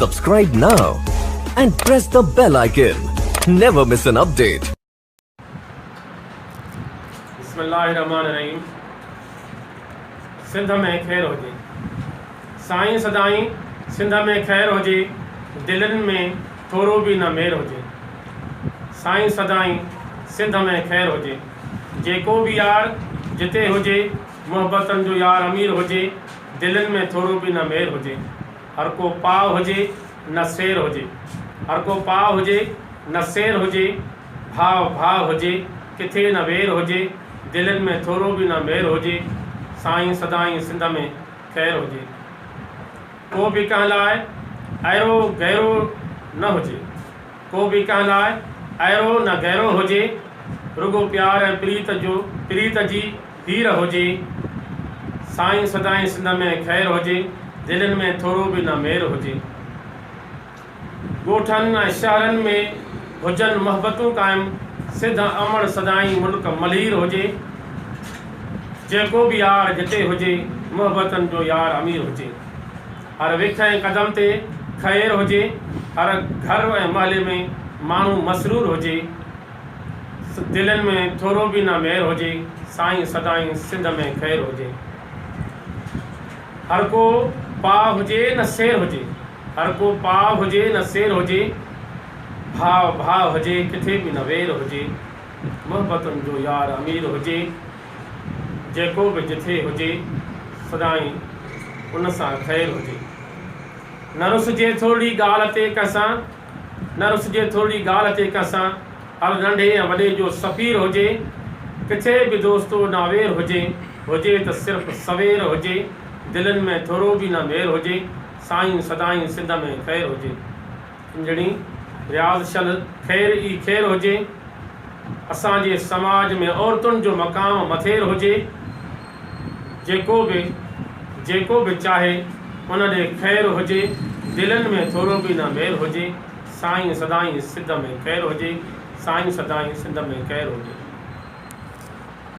Subscribe now and press the bell icon. Never miss an update. बिस्मिल्लाहिर्रहमानिर्रहीम। सिंध में खैर हुजे, साईं सदाईं सिंध में खैर हुजे, दिलनि में थोरो बि न मेर हुजे। साईं सदाईं सिंध में खैर हुजे, जेको बि यार जिते हुजे, मोहब्बतनि जो यार अमीर हुजे, दिलनि में थोरो बि न मेर हुजे। हर को पाव हुजे न शेर हुजे, हर को पाव हुजे न शेर हुजे, भाव भाव हुजे किथे न वेर हुजे, दिलनि में थोरो बि न मेर हुजे। साईं सदाईं सिंध में खैर हुजे। को बि कंहिं लाइ अहिड़ो गहरो न हुजे, को बि कंहिं लाइ अहिड़ो न गहरो हुजे, रुगो प्यार ऐं प्रीत जी हीर हुजे। साईं सदाईं सिंध में खैर हुजे, दिलनि में थोरो बि न मेर हुजे। ॻोठनि ऐं शहरनि में हुजनि मोहबतूं क़ाइमु, सिंध अमन सदाईं मुल्क मलहीर हुजे। जेको बि यार जिते हुजे, मोहब्बतनि जो यार अमीर हुजे। हर विख ऐं कदम ते खैर हुजे, हर घर ऐं महले में माण्हू मसरूर हुजे, दिलनि में थोरो बि न मेर हुजे। साईं सदाईं सिंध में खैर हुजे। हर को पाव हुजे न शेर हुजे, हर को पाव हुजे न शेर हुजे, भाव भाव हुजे किथे बि न वेर हुजे, मोहब्बतुनि जो यार अमीर हुजे। जेको बि जिथे हुजे, सदाईं उन सां खैर हुजे। न रुसिजे थोरी ॻाल्हि ते कंहिंसां, न रुसिजे थोरी ॻाल्हि ते कंहिंसां, हर नंढे ऐं वॾे जो सफ़ीर हुजे। किथे बि दोस्तो नावेर हुजे, हुजे त सिर्फ़ु सवेर हुजे, दिलनि में थोरो बि न मेर हुजे। साईं सदाईं सिंध में खैर हुजे। इंजणी रियाज़ शल खैर ई खैर हुजे। असांजे समाज में औरतुनि जो मक़ाम मथेर हुजे। जेको बि चाहे उन ॾे खैर हुजे, दिलनि में थोरो बि न मेर हुजे। साईं सदाईं सिंध में खैर हुजे, साईं सदाईं सिंध में खैर हुजे।